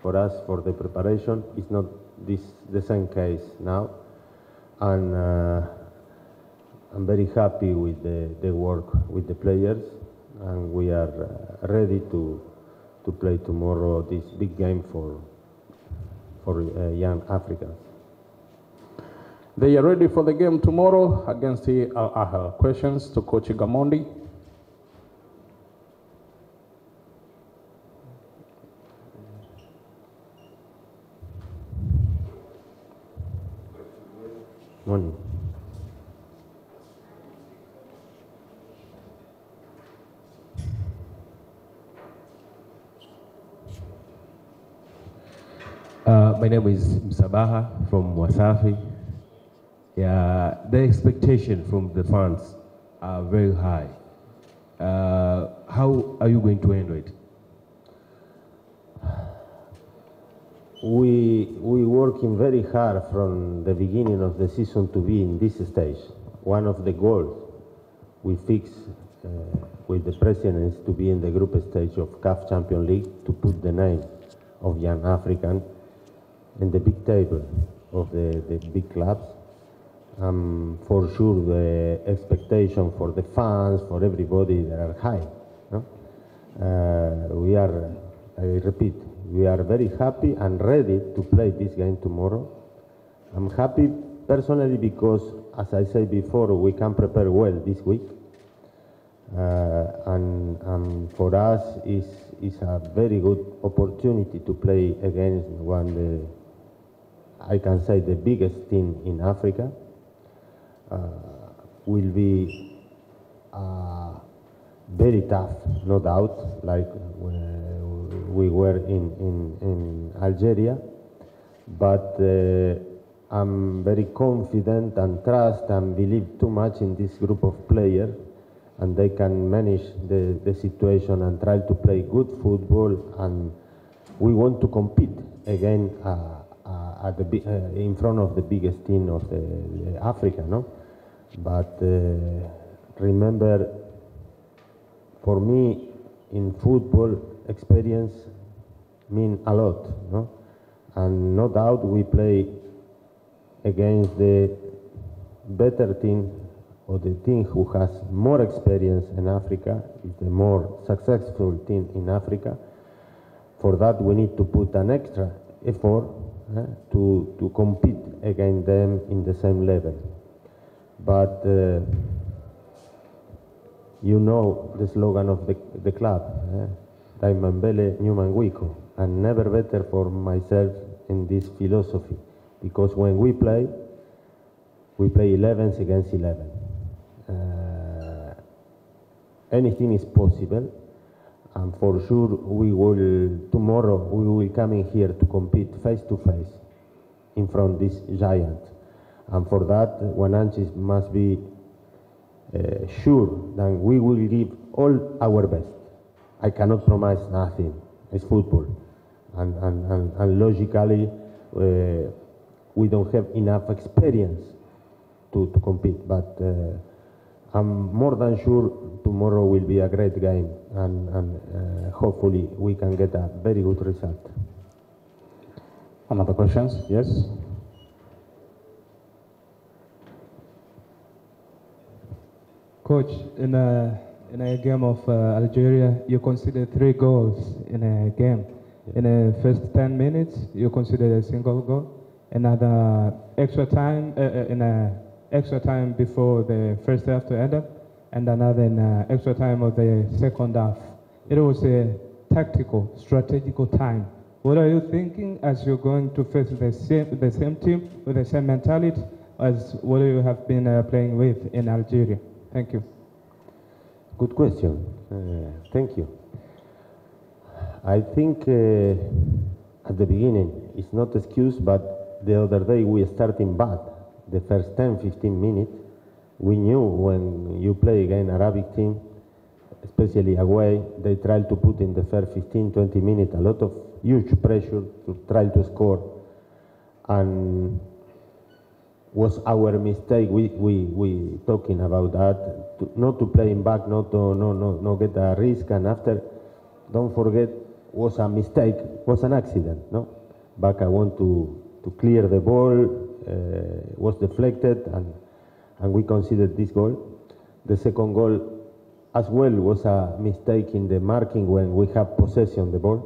for us for the preparation. It's not the same case now, and I'm very happy with the work with the players, and we are ready to play tomorrow this big game for young Africans. They are ready for the game tomorrow against the Ahly. Questions to Coach Gamondi? Morning. My name is Msabaha from Wasafi. Yeah, the expectation from the fans are very high. How are you going to handle it? We working very hard from the beginning of the season to be in this stage. One of the goals we fixed with the president is to be in the group stage of CAF Champions League, to put the name of young African in the big table of the big clubs. For sure the expectation for the fans, for everybody, they are high. No? We are, I repeat, we are very happy and ready to play this game tomorrow. I'm happy personally because, as I said before, we can prepare well this week. And for us, is a very good opportunity to play against I can say the biggest team in Africa. Will be very tough, no doubt, like we were in Algeria, but I'm very confident and trust and believe too much in this group of players, and they can manage the situation and try to play good football, and we want to compete again in front of the biggest team of the Africa, no? But remember, for me, in football, experience means a lot, no? And no doubt we play against the better team, or the team who has more experience in Africa, is the more successful team in Africa. For that, we need to put an extra effort to compete against them in the same level. But you know the slogan of the club, Daimambele Nyumangwiko, and never better for myself in this philosophy, because when we play 11 against 11. Anything is possible, and for sure tomorrow we will come in here to compete face to face in front of this giant. And for that, Wananchi must be sure that we will give all our best. I cannot promise nothing. It's football, and logically we don't have enough experience to compete. But I'm more than sure tomorrow will be a great game, and hopefully we can get a very good result. Another questions? Yes. Coach, in a game of Algeria, you considered 3 goals in a game. In the first 10 minutes, you considered a single goal. Another extra time extra time before the first half to end up, and another in extra time of the second half. It was a tactical, strategical time. What are you thinking as you're going to face the same team with the same mentality as what you have been playing with in Algeria? Thank you. Good question. Thank you. I think at the beginning it's not excuse, but the other day we starting bad. The first 10-15 minutes, we knew when you play against Arabic team, especially away, they try to put in the first 15-20 minutes a lot of huge pressure to try to score, and was our mistake. We talking about that, not to play in back, not get a risk, and after, don't forget was a mistake, was an accident, no? Baka want to clear the ball, was deflected, and we considered this goal. The second goal as well was a mistake in the marking when we have possession of the ball.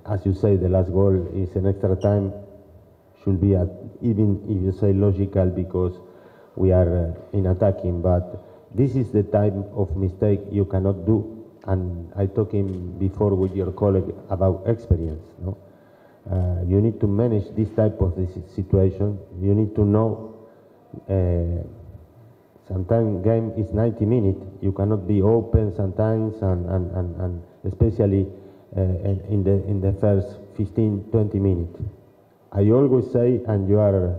As you say, the last goal is an extra time, should be even if you say logical because we are in attacking, but this is the type of mistake you cannot do. And I talking before with your colleague about experience. No? You need to manage this type of situation. You need to know. Sometimes game is 90 minutes. You cannot be open sometimes, and especially in the first 15, 20 minutes. I always say, and you are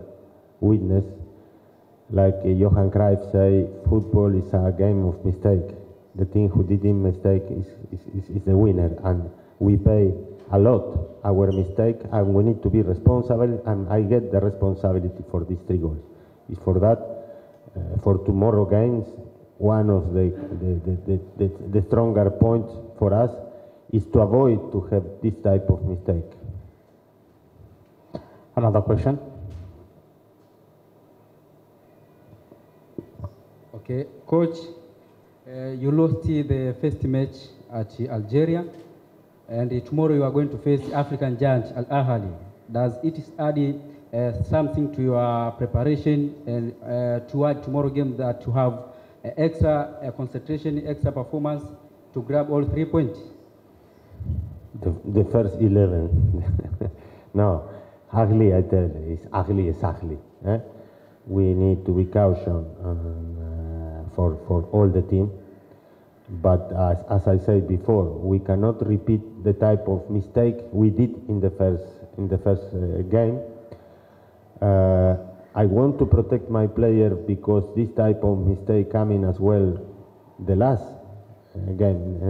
witness, like Johan Cruyff say, football is a game of mistake. The team who didn't mistake is the winner, and we pay a lot our mistake, and we need to be responsible, and I get the responsibility for these 3 goals. It's for that. For tomorrow games, one of the stronger points for us is to avoid to have this type of mistake. Another question? Okay, Coach, you lost the first match at Algeria, and tomorrow you are going to face African giant Ahly. Does it add something to your preparation and toward tomorrow game that to have extra concentration, extra performance to grab all 3 points? The first 11. No, Ahly, I tell you, Ahly is Ahly. We need to be cautious for all the team. But as I said before, we cannot repeat the type of mistake we did in the first game. I want to protect my player because this type of mistake coming as well the last game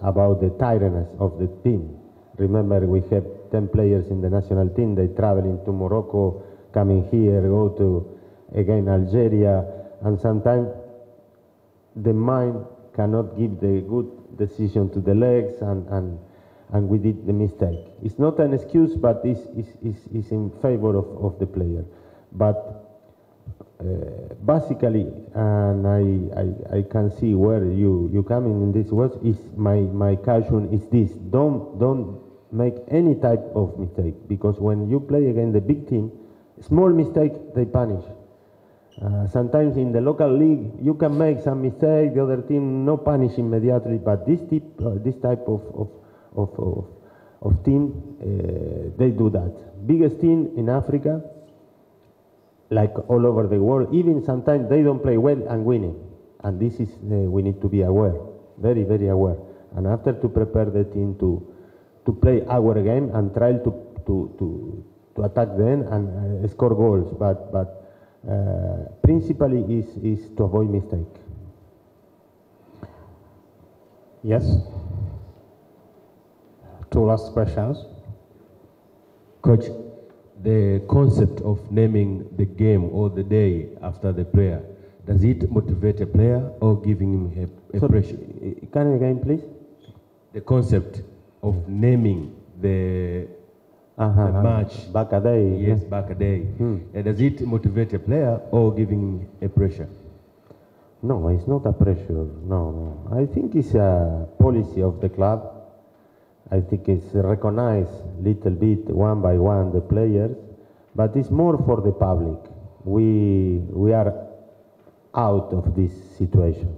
about the tiredness of the team. Remember, we have 10 players in the national team. They traveling to Morocco, coming here, go to again Algeria, and sometimes the mind cannot give the good decision to the legs, and we did the mistake. It's not an excuse, but it's in favor of the player. But basically, and I can see where you coming in this words, is my caution is this: don't make any type of mistake, because when you play against the big team, small mistake they punish. Sometimes in the local league you can make some mistake, the other team no punish immediately, but this type of team they do that. Biggest team in Africa, like all over the world, even sometimes they don't play well and winning, and this is we need to be aware, very very aware, and after to prepare the team to play our game and try to attack them and score goals, but principally is to avoid mistake. Yes. 2 last questions. Coach, the concept of naming the game or the day after the player, does it motivate a player or giving him a pressure? Can you again, please? The concept of naming the match. Back a day. Yes, back a day. Does it motivate a player or giving a pressure? No, it's not a pressure. No. I think it's a policy of the club. I think it's recognized little bit one by one the players, but it's more for the public. We are out of this situation.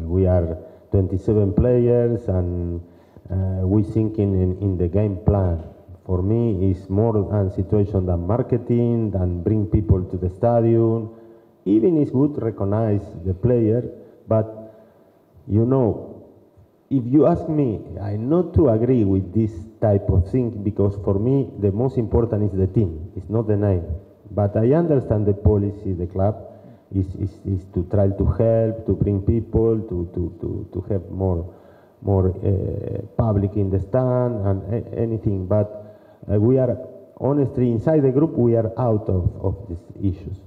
We are 27 players, and we thinking in the game plan. For me, it's more a situation than marketing, than bring people to the stadium. Even it's good to recognize the player, but you know, if you ask me, I not to agree with this type of thing, because for me the most important is the team, it's not the name. But I understand the policy, the club is to try to help, to bring people, to have more public in the stand and anything. But we are honestly inside the group, we are out of these issues.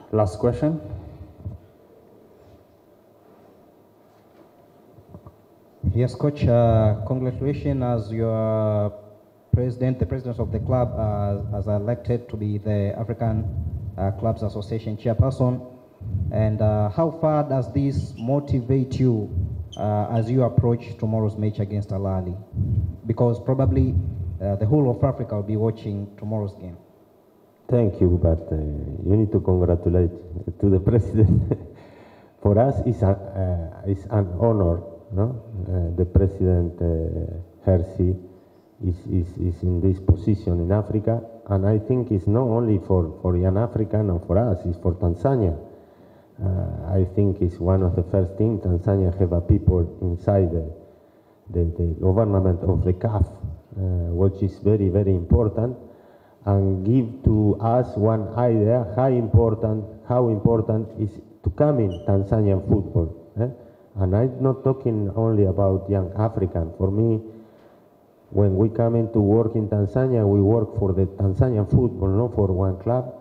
Last question. Yes, Coach, congratulations as your president, the president of the club as elected to be the African Clubs Association chairperson. And how far does this motivate you as you approach tomorrow's match against Ahly? Because probably the whole of Africa will be watching tomorrow's game. Thank you, but you need to congratulate to the president. For us, it's an honor. No? The president Hersi is in this position in Africa, and I think it's not only for young African or for us, it's for Tanzania. I think it's one of the first things Tanzania have a people inside the government of the CAF, which is very, very important, and give to us one idea how important is to come in Tanzanian football. And I'm not talking only about young African. For me, when we come in to work in Tanzania, we work for the Tanzanian football, not for one club.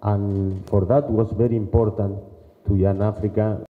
And for that was very important to young Africa.